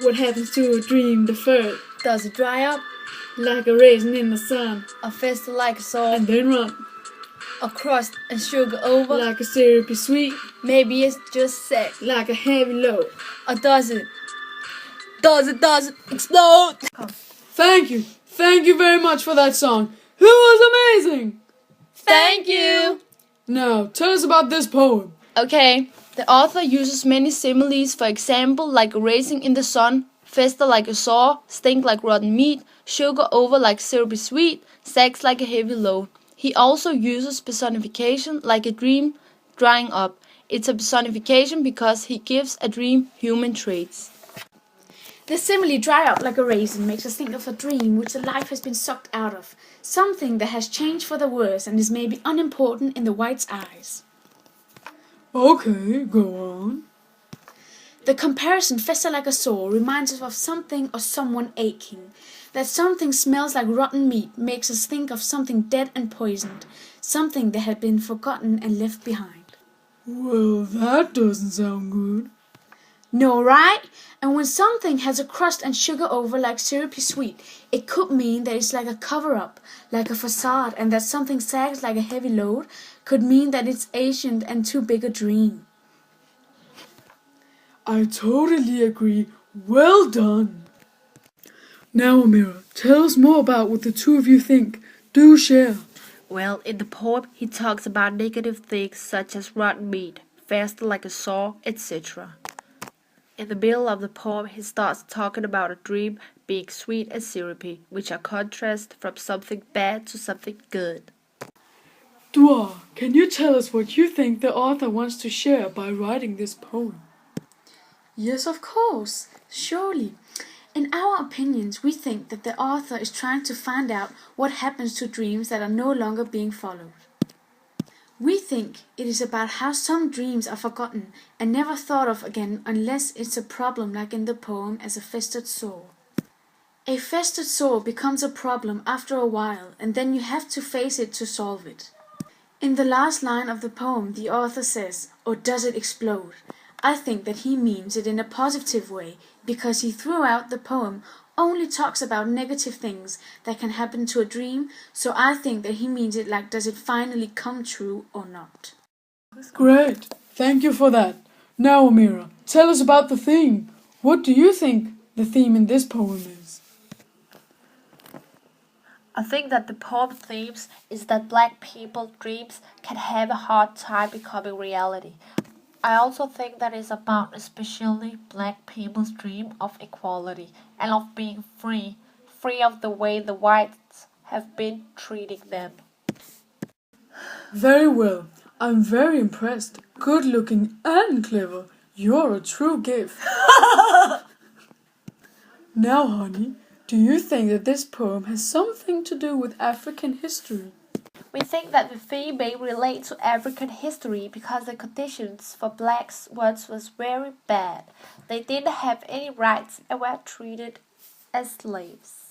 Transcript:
What happens to a dream deferred? Does it dry up? Like a raisin in the sun. Or fester like a sore? And then run. Or crust and sugar over? Like a syrupy sweet. Maybe it's just sex. Like a heavy load. Or does it explode? Thank you. Thank you very much for that song. It was amazing. Thank you. Now, tell us about this poem. Okay, the author uses many similes, for example, like a raisin in the sun, fester like a sore, stink like rotten meat, sugar over like syrupy sweet, sex like a heavy load. He also uses personification like a dream drying up. It's a personification because he gives a dream human traits. The simile dry up like a raisin makes us think of a dream which the life has been sucked out of, something that has changed for the worse and is maybe unimportant in the white's eyes. Okay, go on. The comparison fester like a sore reminds us of something or someone aching. That something smells like rotten meat makes us think of something dead and poisoned, something that had been forgotten and left behind. Well, that doesn't sound good. No, right? And when something has a crust and sugar over like syrupy sweet, it could mean that it's like a cover-up, like a facade, and that something sags like a heavy load could mean that it's ancient and too big a dream. I totally agree. Well done. Now, Amire, tell us more about what the two of you think. Do share. Well, in the poem, he talks about negative things such as rotten meat, fester like a sore, etc. In the middle of the poem, he starts talking about a dream being sweet and syrupy, which are contrasts from something bad to something good. Duwa, can you tell us what you think the author wants to share by writing this poem? Yes, of course. Surely. In our opinions, we think that the author is trying to find out what happens to dreams that are no longer being followed. We think it is about how some dreams are forgotten and never thought of again unless it's a problem like in the poem as a festered sore. A festered sore becomes a problem after a while and then you have to face it to solve it. In the last line of the poem, the author says, "Or does it explode?" I think that he means it in a positive way because he throughout the poem only talks about negative things that can happen to a dream, so I think that he means it like does it finally come true or not. Great. Thank you for that. Now, Amire, tell us about the theme. What do you think the theme in this poem is? I think that the poem themes is that black people's dreams can have a hard time becoming reality. I also think that it's about especially black people's dream of equality and of being free of the way the whites have been treating them. Very well. I'm very impressed. Good looking and clever. You're a true gift. Now, honey, do you think that this poem has something to do with African history? We think that the theme may relate to African history because the conditions for blacks once was very bad. They didn't have any rights and were treated as slaves.